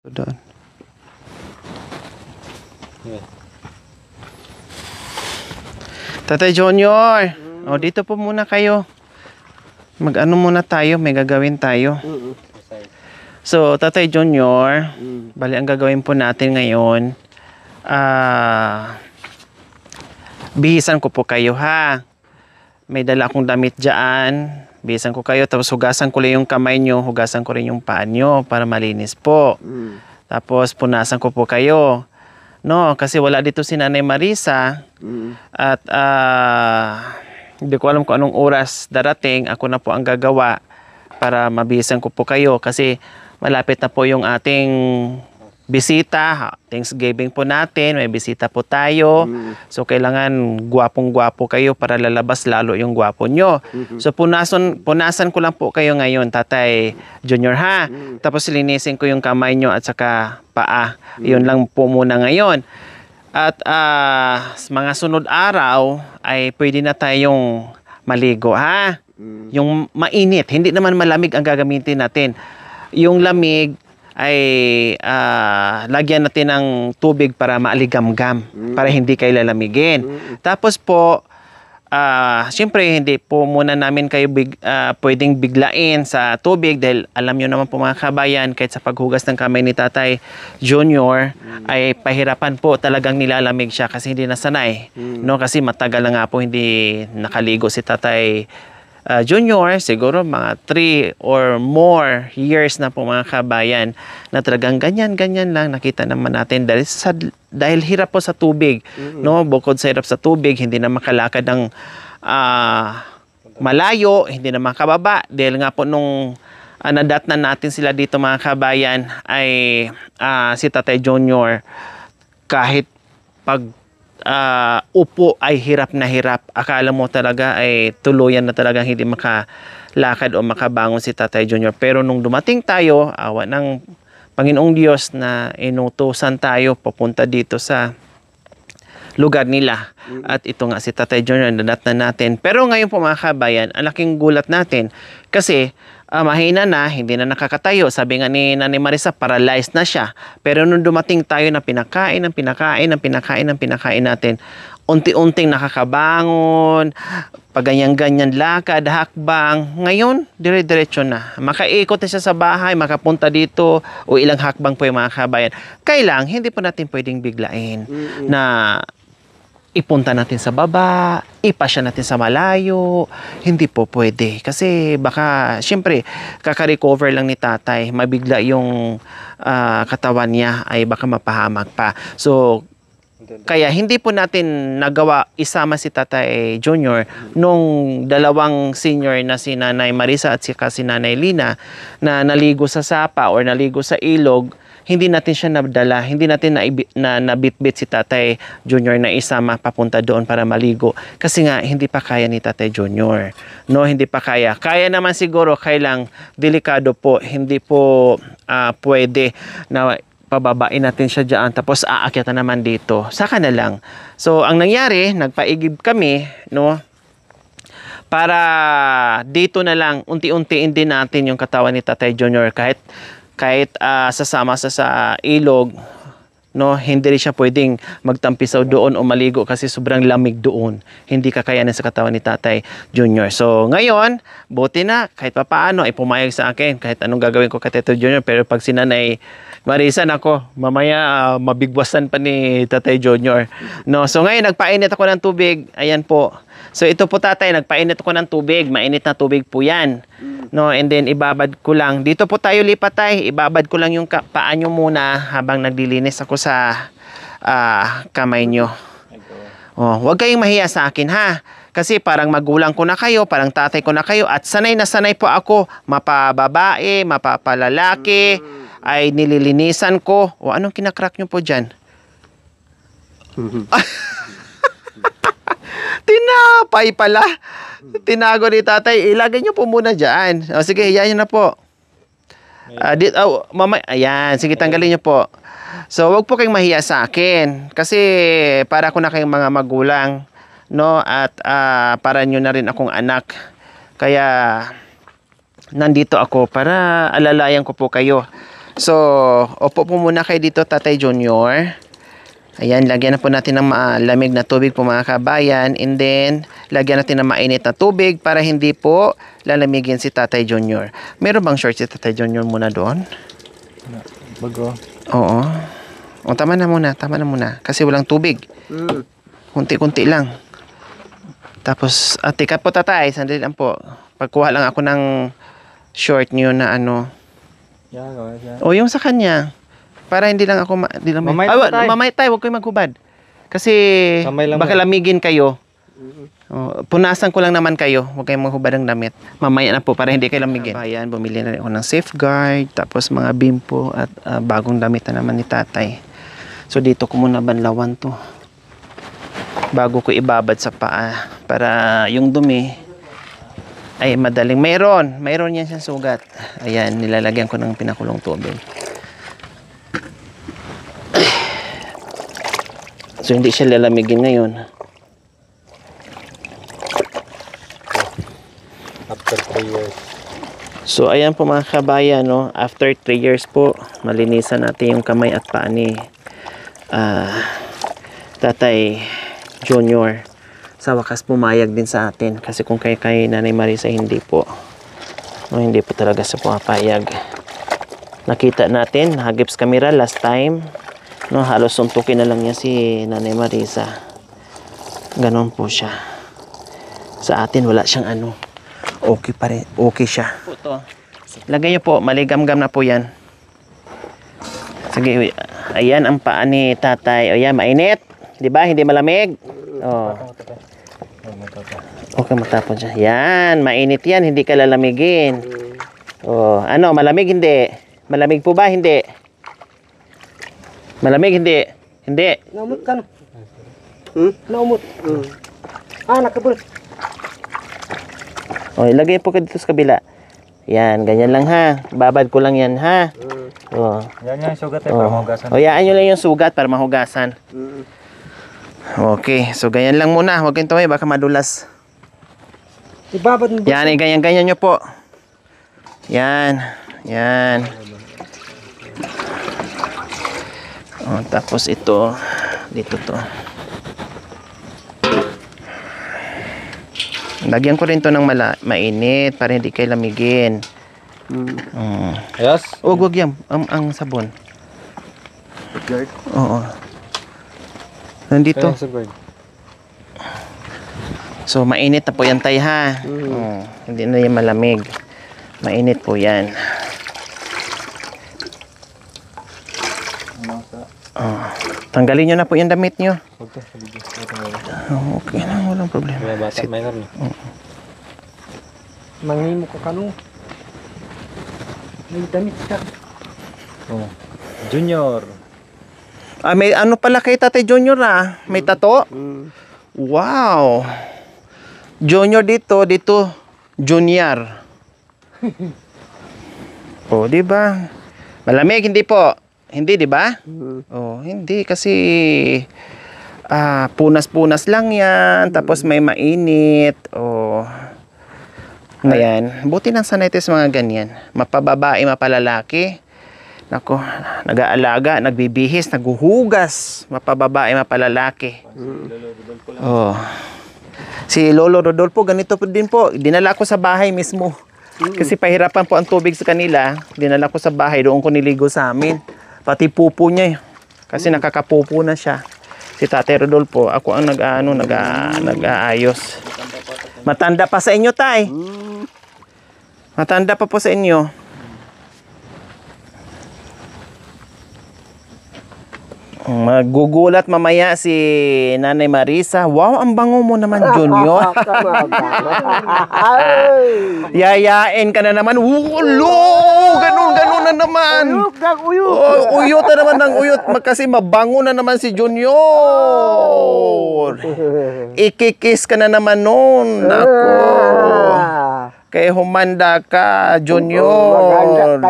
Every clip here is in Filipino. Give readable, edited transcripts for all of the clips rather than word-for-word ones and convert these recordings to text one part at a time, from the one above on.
Doon. Tatay Junior, oh, dito po muna kayo. Mag-ano muna tayo, may gagawin tayo. So, Tatay Junior, bali ang gagawin po natin ngayon, bihisan ko po kayo ha. May dala akong damit dyan. Bihisan ko kayo, tapos hugasan ko lang yung kamay nyo, hugasan ko rin yung paa nyo para malinis po. Tapos punasan ko po kayo. No, kasi wala dito si Nanay Marisa. At hindi ko alam kung anong oras darating. Ako na po ang gagawa para mabihisan ko po kayo. Kasi malapit na po yung ating bisita. Thanksgiving po natin. May bisita po tayo. So, kailangan gwapong-gwapo kayo para lalabas lalo yung gwapo nyo. So, punasan ko lang po kayo ngayon, Tatay Junior, ha? Tapos, linisin ko yung kamay nyo at saka paa. Yun lang po muna ngayon. At mga sunod araw ay pwede na tayong maligo, ha? Yung mainit. Hindi naman malamig ang gagamitin natin. Yung lamig ay lagyan natin ng tubig para maaligamgam, para hindi kayo lalamigin. Tapos po, siyempre hindi po muna namin kayo pwedeng biglain sa tubig dahil alam nyo naman po mga kabayan, kahit sa paghugas ng kamay ni Tatay Junior ay pahirapan po, talagang nilalamig siya kasi hindi nasanay. No? Kasi matagal na nga po hindi nakaligo si Tatay Junior, siguro mga 3 or more years na po mga kabayan na talagang ganyan lang. Nakita naman natin dahil hirap po sa tubig. No? Bukod sa hirap sa tubig, hindi na makalakad ng malayo, hindi na makababa. Dahil nga po nung nadatnan natin sila dito mga kabayan ay si Tatay Junior kahit pag upo ay hirap na hirap. Akala mo talaga ay tuluyan na talagang hindi makalakad o makabangon si Tatay Junior. Pero nung dumating tayo, awa ng Panginoong Diyos na inutusan tayo papunta dito sa lugar nila. At ito nga si Tatay Junior, nadatnan natin. Pero ngayon po mga kabayan, ang laking gulat natin kasi mahina na, hindi na nakakatayo. Sabi nga ni Nanay Marisa, paralyzed na siya. Pero nung dumating tayo na pinakain natin, unti-unting nakakabangon, paganyan-ganyan lakad, hakbang. Ngayon, dire-diretso na. Makaikot na siya sa bahay, makapunta dito, o ilang hakbang po yung mga kabayan. Kailang, hindi po natin pwedeng biglain na ipunta natin sa baba, ipasya natin sa malayo. Hindi po pwede. Kasi baka, syempre, kaka-recover lang ni Tatay. Mabigla yung katawan niya ay baka mapahamak pa. So, kaya hindi po natin nagawa isama si Tatay Junior nung dalawang senior na si Nanay Marisa at si Nanay Lina na naligo sa sapa or naligo sa ilog. Hindi natin siya nadala, hindi natin nabitbit si Tatay Junior na isama papunta doon para maligo. Kasi nga, hindi pa kaya ni Tatay Junior. No, hindi pa kaya. Kaya naman siguro, kailang delikado po, hindi po pwede na pababain natin siya dyan, tapos aakyatan naman dito. Saka na lang. So, ang nangyari, nagpaigib kami, no? Para dito na lang, unti-untiin din natin yung katawan ni Tatay Junior kahit sasama sa ilog, no, hindi rin siya pwedeng magtampisaw doon o maligo kasi sobrang lamig doon. Hindi kakayanin sa katawan ni Tatay Junior. So, ngayon, buti na, kahit papaano, ay pumayag sa akin kahit anong gagawin ko kay Tatay Junior. Pero pag si Nanay Marisa, ako, mamaya mabigwasan pa ni Tatay Junior. No, so ngayon, nagpainit ako ng tubig. Ayan po. So, ito po Tatay, nagpainit ako ng tubig. Mainit na tubig po yan. No, and then ibabad ko lang. Dito po tayo lipat Tay. Ibabad ko lang yung paa nyo muna habang naglilinis ako sa kamay nyo. Oh, huwag kayong mahiya sa akin ha. Kasi parang magulang ko na kayo, parang tatay ko na kayo. At sanay na sanay po ako. Mapababae, mapapalalaki. Ay nililinisan ko. O anong kinakrak nyo po dyan? Tinapay pala. Tinago ni Tatay. Ilagay nyo po muna dyan. O, sige, yan na po. Ayan, sige, tanggalin nyo po. So, wag po kayong mahiya sa akin. Kasi, para ko na kayong mga magulang. No? At para nyo na rin akong anak. Kaya, nandito ako para alalayan ko po kayo. So, opo po muna kayo dito, Tatay Junior. Ayan, lagyan na po natin ng malamig na tubig po mga kabayan. And then, lagyan natin ng mainit na tubig para hindi po lalamigin si Tatay Junior. Meron bang short si Tatay Junior muna doon? Bago. Oo. O, tama na muna. Kasi walang tubig. Kunti-kunti lang. Tapos, tika po Tatay. Sandali lang po. Pagkuha lang ako ng short niyo na ano. O, yung sa kanya. Para hindi lang ako mamay tayo, huwag kayo maghubad. Kasi baka lamigin kayo. Punasan ko lang naman kayo. Huwag kayong maghubad ng damit. Mamaya na po para hindi kayo lamigin. Ayan, bumili na rin ako ng safeguard. Tapos mga bimpo at bagong damit na naman ni Tatay. So dito ko muna banlawan to. Bago ko ibabad sa paa. Para yung dumi ay madaling. Mayroon yan siyang sugat. Ayan, nilalagyan ko ng pinakulong tubig. So, hindi siya lalamigin ngayon. After 3 years. So, ayan po mga kabayan, no? After 3 years po, malinisan natin yung kamay at paa ni Tatay Junior. Sa wakas pumayag din sa atin. Kasi kung kay Nanay Marisa, hindi po. No, hindi po talaga sa pumapayag. Nakita natin, hagips camera last time. No, halos suntukin na lang niya si Nanay Marisa. Ganon po siya. Sa atin wala siyang ano. Okay pa rin. Okay siya. Lagay niyo po. Maligamgam na po yan. Sige. Ayan ang paa ni Tatay. O yan, mainit. Diba? Hindi malamig. Oh. Okay, matapon siya. Yan. Mainit yan. Hindi ka lalamigin. Oh. Ano? Malamig? Hindi. Malamig po ba? Hindi. Malamig, hindi. Hindi. Naumot ka no? Naumot. Nakabulot. O, ilagay po ka dito sa kabila. Yan, ganyan lang ha. Babad ko lang yan ha. O. Yan yung sugat para mahugasan. O, yaan nyo lang yung sugat para mahugasan. Okay, so ganyan lang muna. Huwag kayong tumay, baka madulas. Ibabad mo. Yan, ganyan nyo po. Yan. Yan. Oh, tapos ito dito to. Lagyan ko rin to ng mainit para hindi kayo lamigin. Yes. Wag yan ang sabon. Oo. Nandito. So mainit na po yan tayo ha. Hindi na yan malamig. Mainit po yan. Tanggalin nyo na po yung damit nyo. Okay lang, walang problema. Mangimo ko kanu. May damit ka. Junior. May ano pala kay Tatay Junior may tato? Wow. Junior dito Junior. Oh, di ba? Malamig hindi po. Hindi, di ba? Oh, hindi kasi punas-punas lang 'yan, tapos may mainit. Oh. Ngayon, buti nang sanay tayo sa mga ganyan. Mapababae, mapalalaki. Nako, nag-aalaga, nagbibihis, naghuhugas. Mapababae, mapalalaki. Oh. Si Lolo Rodolfo, ganito po din po. Dinala ko sa bahay mismo. Kasi pahirapan po ang tubig sa kanila. Dinala ko sa bahay, doon ko niligo sa amin. Pati pupo niya. Kasi nakakapupo na siya. Si Tatay Rodolfo, ako ang nag-aayos. Matanda pa sa inyo, Tay. Matanda pa po sa inyo. Magugulat mamaya si Nanay Marisa. Wow, ang bango mo naman, Junior. Yayain ka na naman. Ulo! Ganun na naman. Uyot na naman ng uyot. Kasi mabango na naman si Junior. Ikikis ka na naman nun. Ako. Kaya humanda ka, Junior.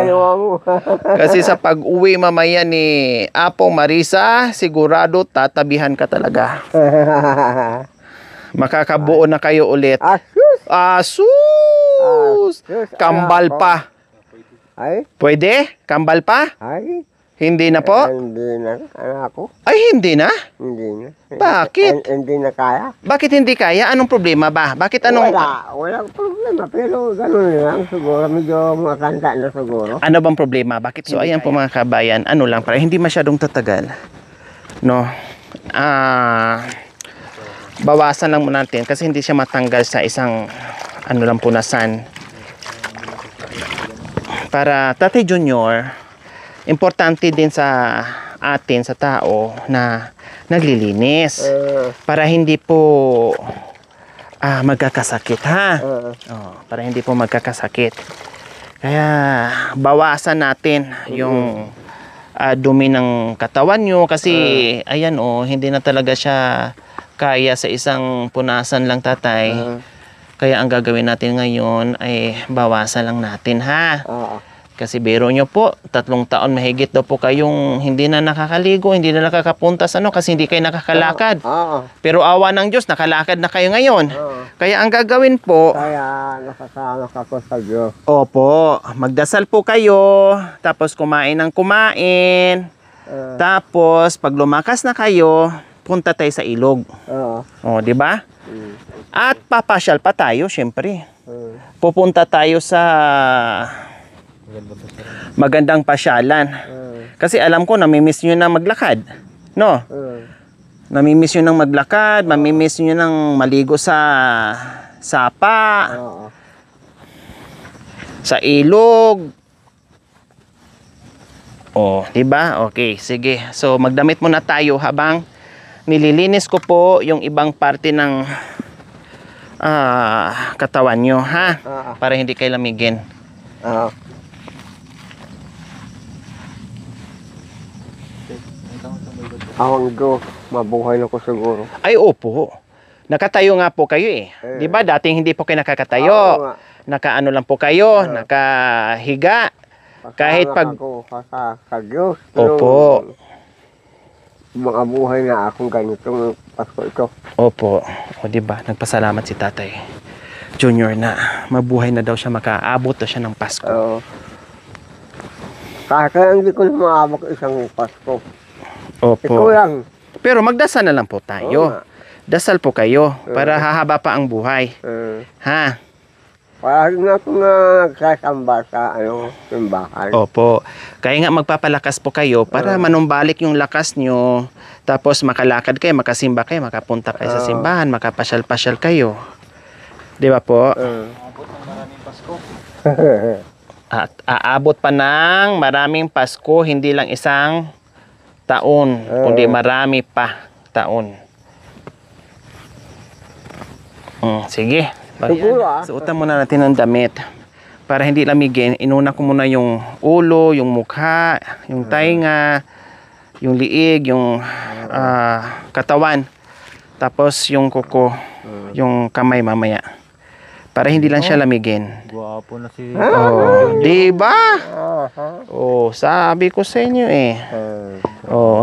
Kasi sa pag-uwi mamaya ni Apong Marisa, sigurado tatabihan ka talaga. Makakabuo na kayo ulit. Asus! Kambal pa. Ay, Pwede? Kambal pa? ay. Hindi na po? Hindi na. Ano ako? Ay, hindi na? Hindi na. Bakit? Hindi na kaya. Bakit hindi kaya? Anong problema ba? Bakit anong... Walang problema. Pero ganun lang siguro. Medyo makanta na siguro. Ano bang problema? Bakit so, ayan po mga kabayan, ano lang, para hindi masyadong tatagal. No? Bawasan lang muna natin kasi hindi siya matanggal sa isang, ano lang punasan. Para Tatay Junior, importante din sa atin, sa tao, na naglilinis. Para hindi po magkakasakit, ha? Para hindi po magkakasakit. Kaya bawasan natin yung dumi ng katawan nyo kasi ayan hindi na talaga siya kaya sa isang punasan lang, tatay. Kaya ang gagawin natin ngayon ay bawasan lang natin, ha? Kasi biro nyo po, 3 taon mahigit daw po kayong hindi na nakakaligo, hindi na nakakapunta sa kasi hindi kayo nakakalakad. Pero awa ng Diyos, nakalakad na kayo ngayon. Kaya ang gagawin po, Kaya nakasama ako sa Diyos. opo, magdasal po kayo, tapos kumain ng kumain, tapos pag lumakas na kayo, punta tayo sa ilog. O, di ba? At papasyal pa tayo, syempre. Pupunta tayo sa magandang pasyalan. Kasi alam ko, namimiss nyo na maglakad. No? Namimiss nyo nang maglakad, mamimiss nyo nang maligo sa sapa, sa ilog. Oh, diba? Okay, sige. So, magdamit muna tayo habang nililinis ko po yung ibang parte ng katawan nyo, ha? Para hindi kayo lamigin. Awang Diyos, mabuhay na ko siguro. Ay, opo. Nakatayo nga po kayo eh. Di ba? Dating hindi po kayo nakakatayo. Nakaano lang po kayo, nakahiga. Kahit pag... Ako sa Diyos. Opo. Mga buhay na akong ganitong Pasko ito. Opo. O di ba? Nagpasalamat si Tatay Junior na mabuhay na daw siya, makaabot na siya ng Pasko. Kaya hindi ko na maabot isang Pasko. Opo. Ikaw lang. Pero magdasal na lang po tayo. Dasal po kayo para hahaba pa ang buhay. Ha? Parang na ako nga nagsasamba sa simbahan. Opo. Kaya nga magpapalakas po kayo para manumbalik yung lakas nyo. Tapos makalakad kayo, makasimba kayo, makapunta kayo sa simbahan, makapasyal-pasyal kayo. Di ba po? Abot ng maraming Pasko. At aabot pa ng maraming Pasko, hindi lang isang taon, kundi marami pa taon. Sige. Siguro, Suotan muna natin ng damit. Para hindi lamigin, inuna ko muna yung ulo, yung mukha, yung tainga, yung liig, yung katawan. Tapos yung kuko, yung kamay mamaya. Para hindi lang siya lamigin. Guwapo na si... Di ba? Sabi ko sa inyo eh.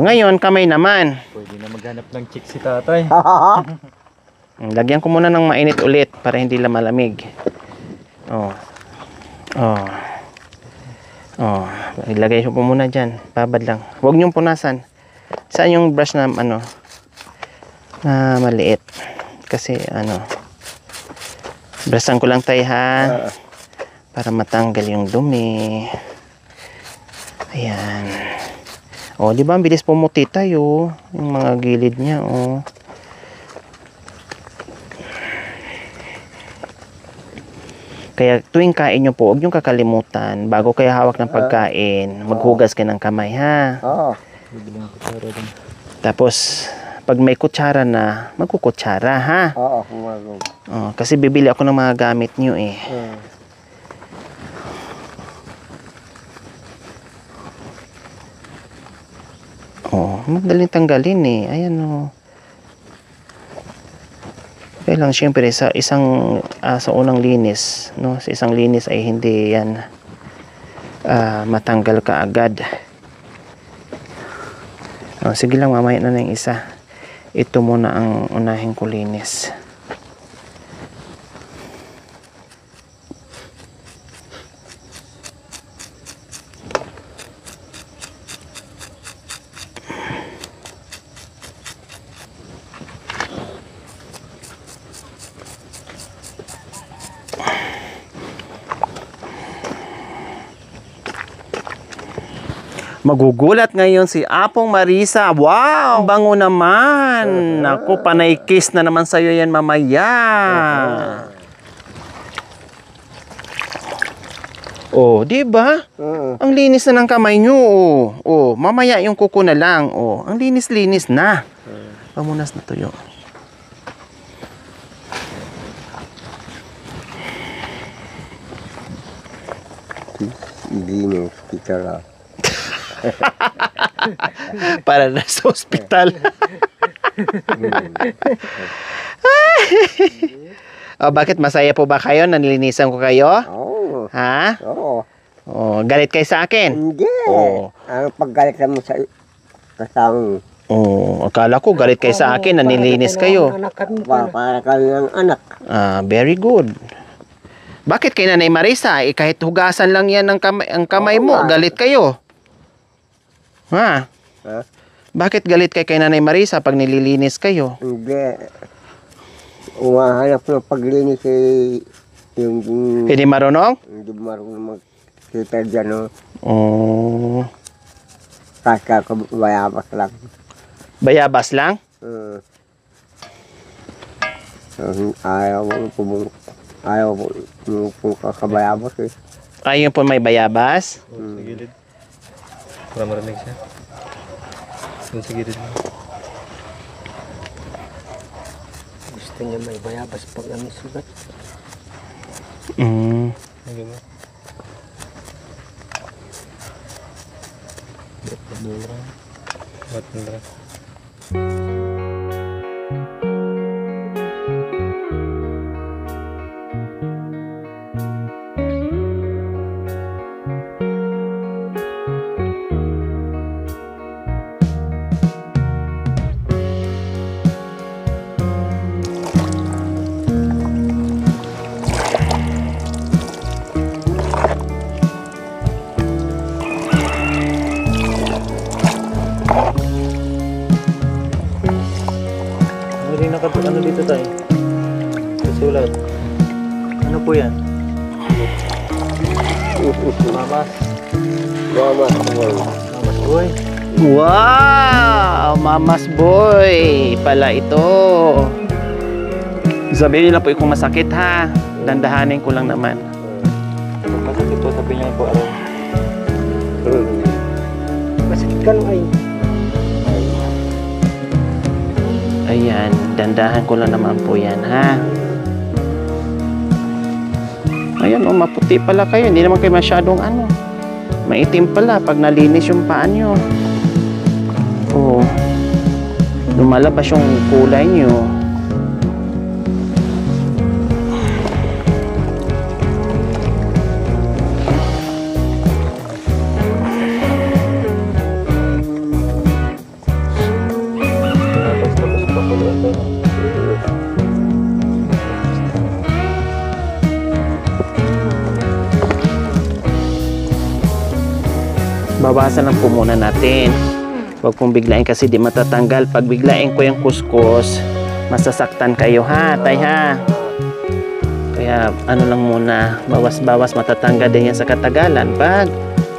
Ngayon kamay naman. Pwede na maghanap ng chick si tatay. Lagyan ko muna ng mainit ulit para hindi lang malamig. Ilagay ko po muna dyan. Babad lang. Huwag niyong punasan. Saan yung brush na na maliit? Kasi brushan ko lang tayo, ha? Para matanggal yung dumi. Ayan. Di ba ang bilis pumuti tayo? Yung mga gilid niya, Kaya tuwing kain nyo po, huwag nyo kakalimutan, bago kayo hawak ng pagkain, maghugas kayo ng kamay, ha? Tapos, pag may kutsara na, magkukutsara, ha? Kasi bibili ako ng mga gamit nyo, eh. Madaling tanggalin, eh. Ayan, Kaya lang, syempre, sa unang linis, no? Sa isang linis ay hindi yan matanggal ka agad. Sige lang, mamaya na yung isa. Ito muna ang unahing kulinis. Magugulat ngayon si Apong Marisa. Wow! Bango naman. Naku, panay kiss na naman sa'yo yan mamaya. Oh, di ba? Ang linis na ng kamay nyo. Oh, mamaya yung kuko na lang. Oh, ang linis-linis na. Pamunas na tuyo. Linis, kita Para na sa ospital. Oh, bakit masaya po ba kayo? Nanlinisan ko kayo? Oo. Ha? Oo. Oh, galit kayo sa akin? Hindi. Oo. Ang paggalit mo sa kasama mo. Oh, akala ko galit kayo sa akin, nanlilinis kayo. Anak kami pala. Para kami ng anak. Ah, very good. Bakit kay Nanay Marisa? Kahit hugasan lang yan ng ang kamay mo, galit kayo. Ha? Ha? Bakit galit kay Nanay Marisa pag nililinis kayo? Hindi. Umahanap ng paglinis yung Hindi marunong? hindi marunong magkita dyan, no? Oh, Kasi bayabas lang. bayabas lang? Ayaw mo kakabayabas eh. Ayun po may bayabas? Sa gilid. Para marinig siya. Doon sa gilid mo. Gusto niya may bayabas pag ang sugat. Mm. Ang gano'n. Ba't nandra? Ano dito tayo? Susulat. Ano po yan? Mamas. Mamas boy. Wow! Mama's boy pala ito. Sabihin nila po kung masakit ha. Dandahanin ko lang naman. Kung masakit po, sabihin niyo po araw. Masakit ka nung ay. Ayan, dandahan ko lang naman po yan ha. Ayan, oh, maputi pala kayo. Hindi naman kayo masyadong ano. Maitim pala pag nalinis yung paa nyo. Oh, lumalabas yung kulay nyo. Tapos papuluan tayo. Bawasan lang po muna natin. Huwag pong biglain kasi di matatanggal. Pag biglain ko yung kuskus, masasaktan kayo ha, tay ha. Kaya ano lang muna, bawas-bawas, matatanggal din yan sa katagalan pag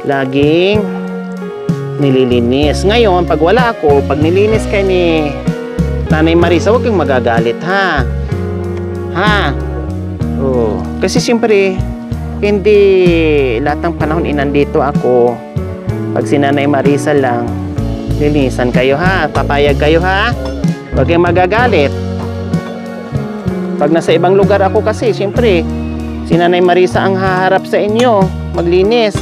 laging nililinis. Ngayon, pag wala ako, pag nilinis kayo ni Nanay Marisa, huwag kang magagalit ha. Ha? Oh, kasi siyempre, hindi lahat ng panahon inandito ako. Pag si Nanay Marisa lang, linisan kayo ha, papayag kayo ha, huwag kayong magagalit. Pag nasa ibang lugar ako kasi, siyempre, si Nanay Marisa ang haharap sa inyo, maglinis.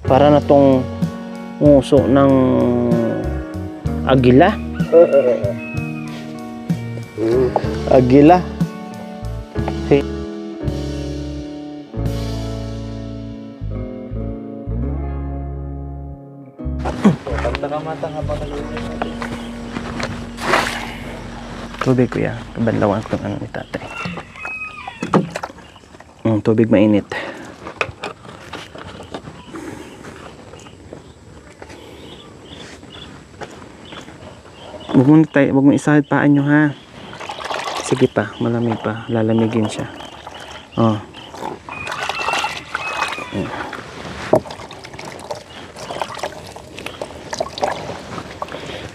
Para na tong nguso ng agila. Agila. Hey. Tanda ka mata nga ba Tubig kuya. Kabanlawan ko ng ano ni tatay. Tubig mainit. Huwag mo isahid paan nyo ha. Sige pa, malamig pa. Lalamigin siya. Oh.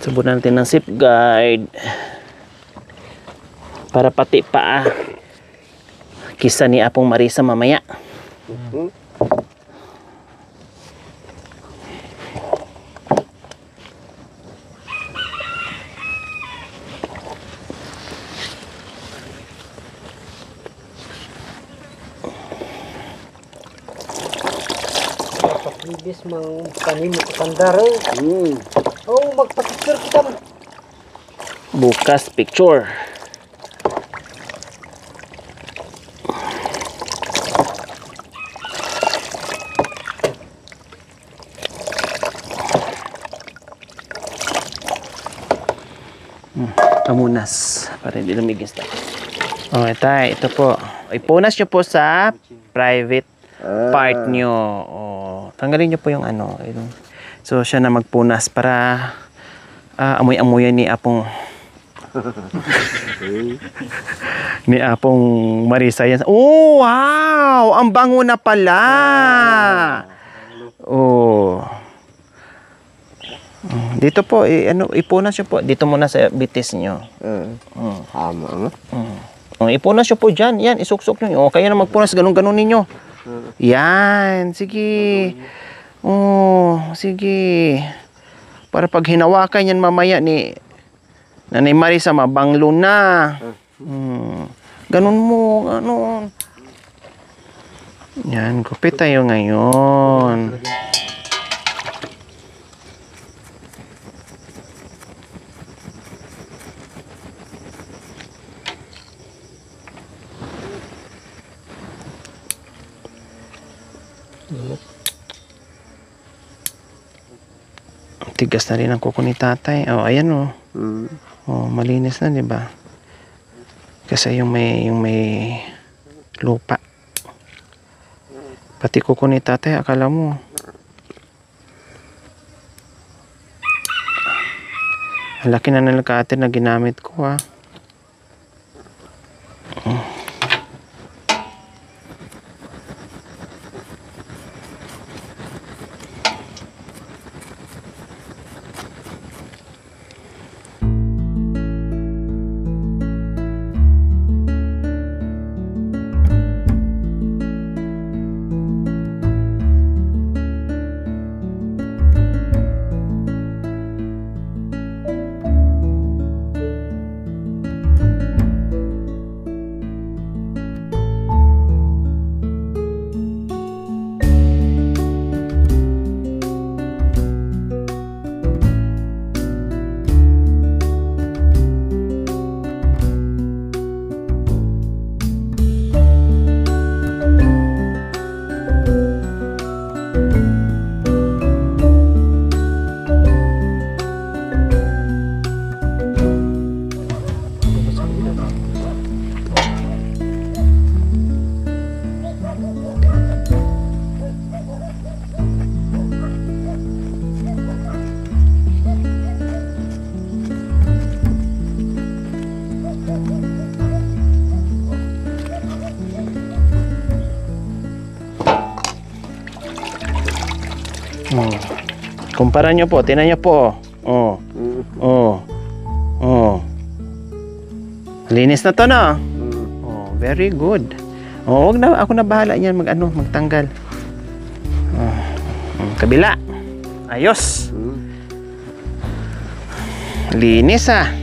Subukan natin ng zip guide. Para pati paa. Kisa ni Apong Marisa mamaya. Paklibis mang tanim mo kandare. Oh, magpapicture kita mo. Bukas picture. Pamunas para hindi lumigis tayo. Okay tayo, ito po. Ipunas nyo po sa private part nyo. Tanggalin nyo po yung ano. So siya na magpunas para amoy-amoyan ni Apong ni Apong Marisa yan. Oh, wow! Ang bango na pala! Oh. Dito po, ipunas nyo po. Dito muna sa bitis nyo. Tama nga. Ipunas nyo po dyan. Yan, isuksok nyo. Kaya na magpunas, ganun-ganun ninyo. Yan, sige. Sige. Para pag hinawakan yan mamaya ni Nanay Marisa, mabanglo na. Ganun mo, ganun. Yan, gupit tayo ngayon. Tigas na rin ang kuko ni tatay. Oh, ayan oh. Oh, malinis na, 'di ba? Kasi yung may lupa. Pati kuko ni tatay, akala mo. Ang laki na ng cutter na ginamit ko, ha. Kumpara nyo po, tinan nyo po. Linis na to, no? Very good. Wag na, ako na bahala niyan magtanggal. Kabila. Ayos. Linis, ah.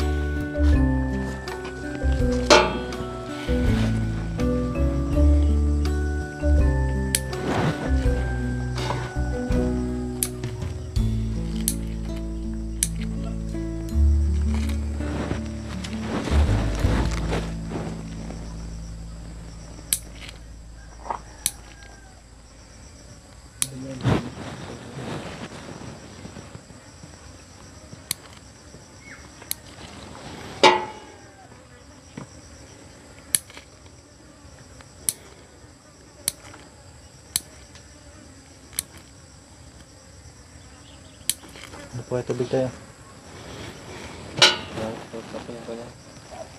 Po, tubig tayo. Tapos yung kanya.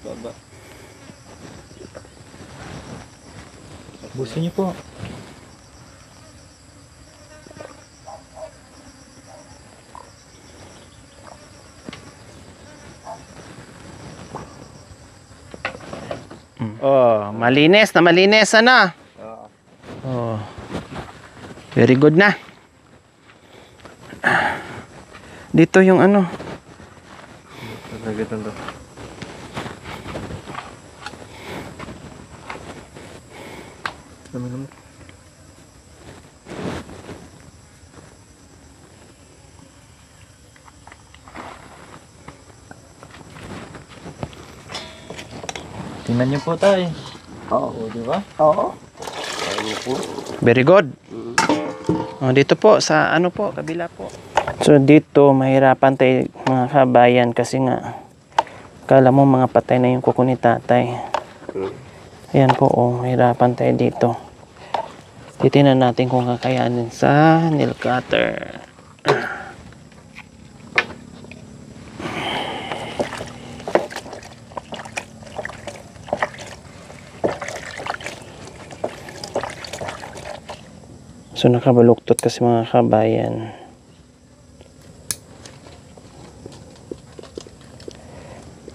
Baba. Busin niyo po. Oh, malinis na malinis ano? Oh. Very good na. Dito yung ano. Nagitan to. Naman. Tingnan niyo po tayo. Oo. Di ba? Oo. Very good. Oh, dito po sa ano po, kabila po. So dito mahirapan tayo mga kabayan kasi nga kala mo mga patay na yung kuko ni tatay. Ayan po, oh, mahirapan tayo dito. Titingnan natin kung kakayanin sa nail cutter. So nakabaluktot kasi mga kabayan.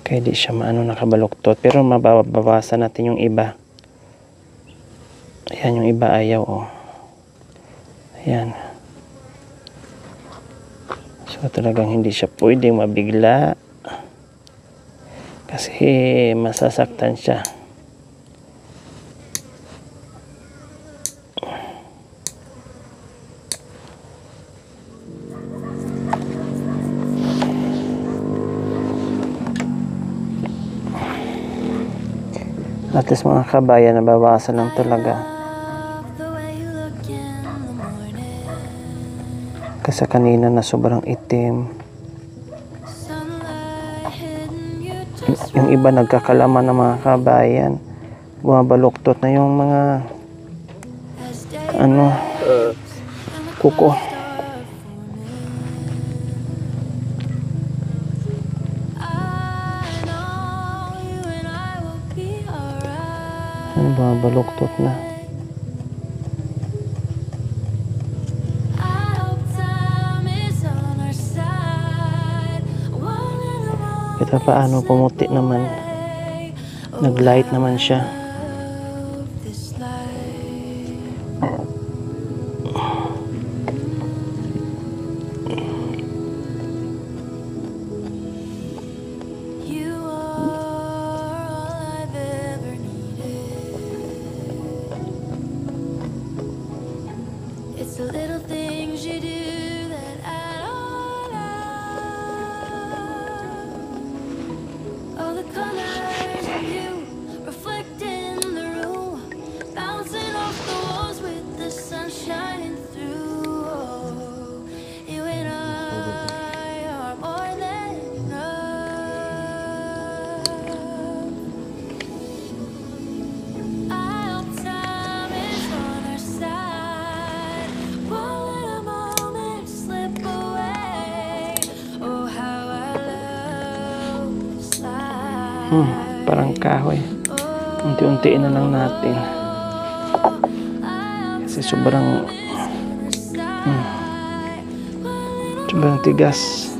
Kaya di siya maano nakabaluktot. Pero mababawasan natin yung iba. Ayan yung iba ayaw oh. Ayan. So talagang hindi siya pwedeng mabigla. Kasi masasaktan siya. At least mga kabayan, nabawasan lang talaga. Kasi kanina na sobrang itim. Yung iba nagkakalaman ng mga kabayan. Bumabaluktot na yung mga ano, kuko. Ano ba, baluktot na. Kita paano pumuti naman. Nag-light naman siya. It's the little things you do that add all up. Oh, the colors of you reflect in the room, bouncing off the walls with the sun shining through. Oh, you and I are more than enough. I hope time is on our side. Won't let a moment slip away. Oh, how I love this life. Parang kahoy. Unti-untiin na lang natin. Kasi sobrang sobrang tigas.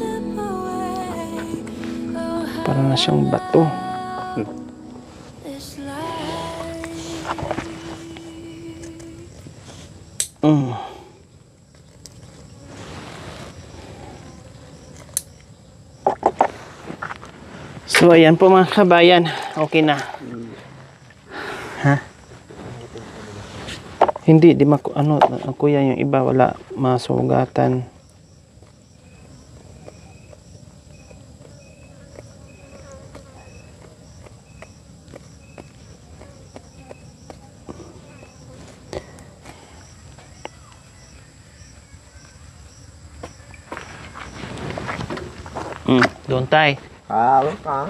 Parang na siyang bato. This life. So ayan po mga kabayan. Okay na. Ha? Hindi, di ano, kuya, yung iba wala masugatan. Doon tayo. Hawak ka.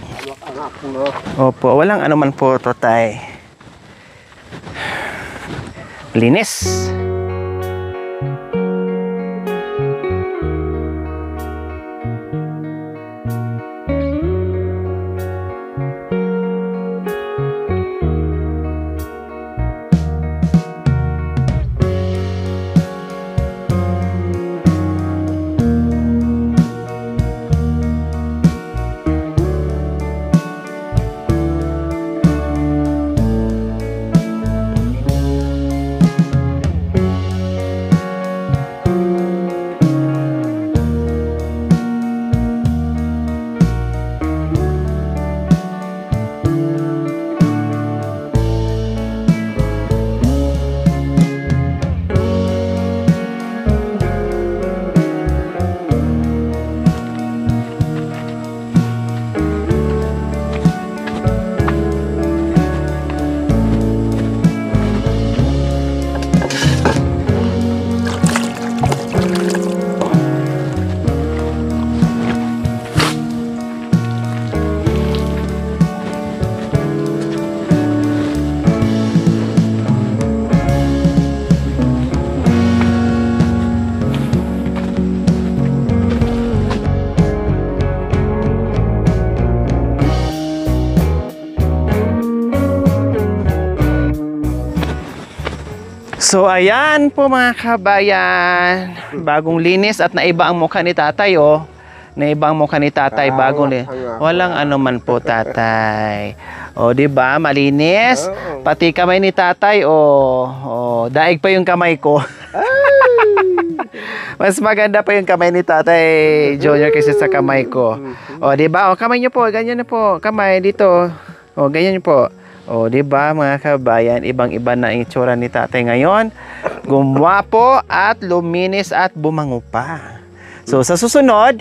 Hawak anak mo. Opo, walang anuman po to tay. Linis. So ayan po mga kabayan, bagong linis at naiba ang mukha ni tatay oh. Naiba ang mukha ni tatay, bagong linis. Walang ano man po tatay. O di ba malinis? Pati kamay ni tatay oh, daig pa yung kamay ko. Mas maganda pa yung kamay ni Tatay Junior kaysa sa kamay ko. O, di ba? O, kamay niyo po, ganyan na po. Kamay dito. O, ganyan niyo po. O, di ba mga kabayan, ibang-iba na ang itsura ni Tatay ngayon. Gumwapo at luminis at bumango pa. So, sa susunod,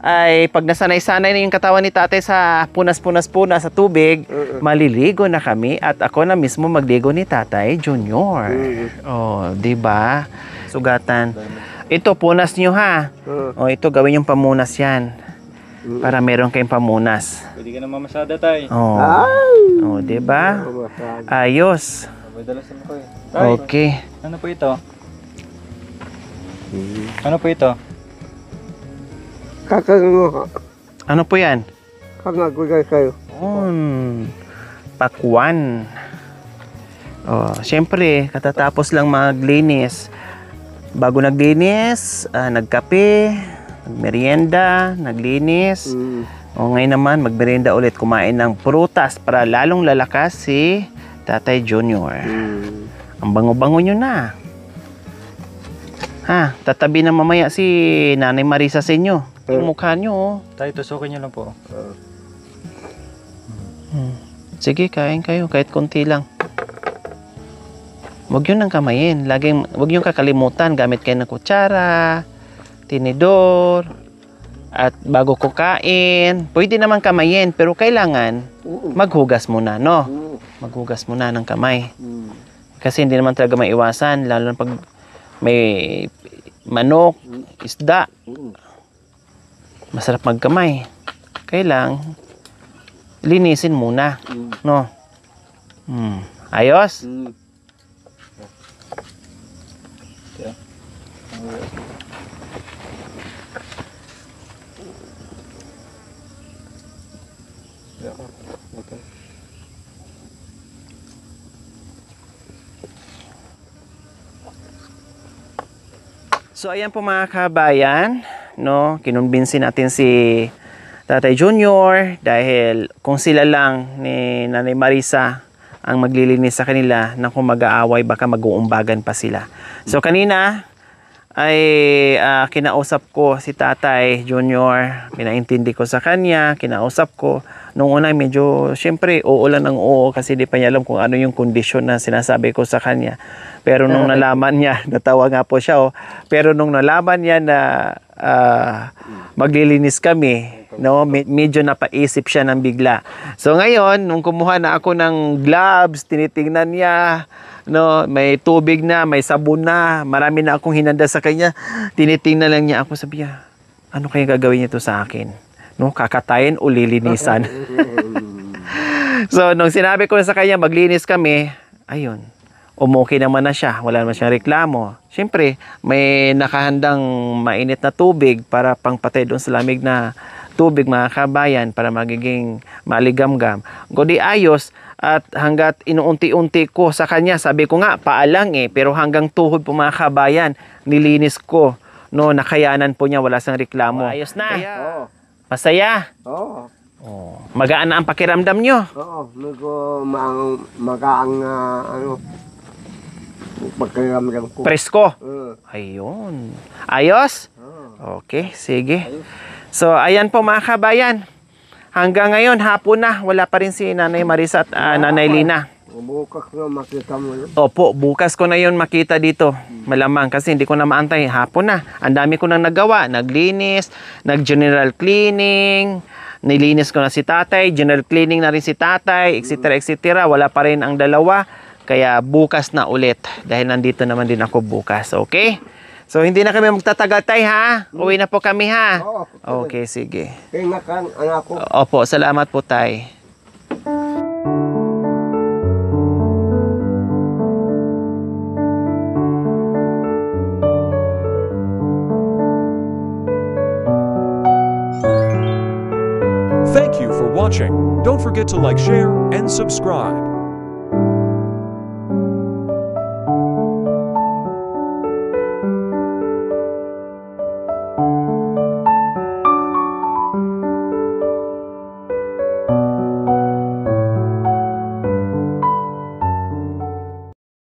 ay pag nasanay-sanay na yung katawan ni Tatay sa punas-punas-punas sa tubig, maliligo na kami at ako na mismo magligo ni Tatay Junior. O, di ba? Sugatan. Ito, punas nyo ha. O, ito, gawin yung pamunas yan. Para meron kayong pamunas. Pwede ka na mamasada tayo. O, o diba? Ayos. May dalas naman ko eh. Tay, Okay. ano po ito? Ano po ito? Kakango. Ano po yan? Kangagulay kayo. Pakwan. O, syempre, katatapos lang maglinis. Bago naglinis, nagkape, nagmerienda, naglinis. O ngayon naman, magmerienda ulit, kumain ng prutas para lalong lalakas si Tatay Junior. Ang bango-bango nyo na. Ha, tatabi na mamaya si Nanay Marisa sa inyo. Yung mukha nyo, oh. Tay, tusukin nyo lang po. Sige, kain kayo, kahit konti lang. Huwag yun ang kamayin. Huwag yung kakalimutan. Gamit kayo ng kutsara, tinidor, at bago kukain. Pwede naman kamayin, pero kailangan maghugas muna, no? Maghugas muna ng kamay. Kasi hindi naman talaga maiwasan, lalo na pag may manok, isda. Masarap magkamay. Kailang linisin muna, no? Ayos? So ayan po mga kabayan, no, kinumbinsi natin si Tatay Junior dahil kung sila lang ni Nanay Marisa ang maglilinis sa kanila, na kung mag-aaway baka mag-uumbagan pa sila. So kanina ay kinausap ko si Tatay Junior, pinaintindi ko sa kanya, kinausap ko. Nung una medyo, syempre, oo lang ng oo kasi di pa niya alam kung ano yung kondisyon na sinasabi ko sa kanya. Pero nung nalaman niya, natawa nga po siya, oh. Pero nung nalaman niya na maglilinis kami, no, medyo napaisip siya ng bigla. So ngayon, nung kumuha na ako ng gloves, tinitingnan niya, no, may tubig na, may sabon na, marami na akong hinanda sa kanya. Tinitingnan lang niya ako, sabi niya, ano kaya gagawin niya to sa akin? No, kakatayin o lilinisan. So, nung sinabi ko sa kanya, maglinis kami, ayun, umukay naman na siya. Wala naman siyang reklamo. Siyempre, may nakahandang mainit na tubig para pangpatay doon sa lamig na tubig, mga kabayan, para magiging maligamgam. Kundi ayos, at hanggat inuunti-unti ko sa kanya, sabi ko nga, paalang pero hanggang tuhod po mga kabayan, nilinis ko. No, nakayanan po niya, wala sang reklamo. Ayos na. Masaya. Oo. Oh. Magaan na ang pakiramdam nyo. Oo. Medyo magaang ano, pagkiramdam ko. Presko. Ayun. Ayos? Okay, sige. So, ayan po mga kabayan. Hanggang ngayon, hapon na. Wala pa rin si Nanay Marisa at Nanay Lina. Bukas na makita mo yun. Opo, bukas ko na yun makita dito. Malamang kasi hindi ko na maantay. Hapon na. Ang dami ko nang nagawa. Naglinis, nag-general cleaning, nilinis ko na si Tatay, general cleaning na rin si Tatay, etc. etc. Wala pa rin ang dalawa. Kaya bukas na ulit. Dahil nandito naman din ako bukas. Okay? So, hindi na kami magtatagal, Tay, ha? Uwi na po kami, ha? Okay, sige. Ingat kang anak ko. Opo, salamat po, Tay. Thank you for watching. Don't forget to like, share, and subscribe.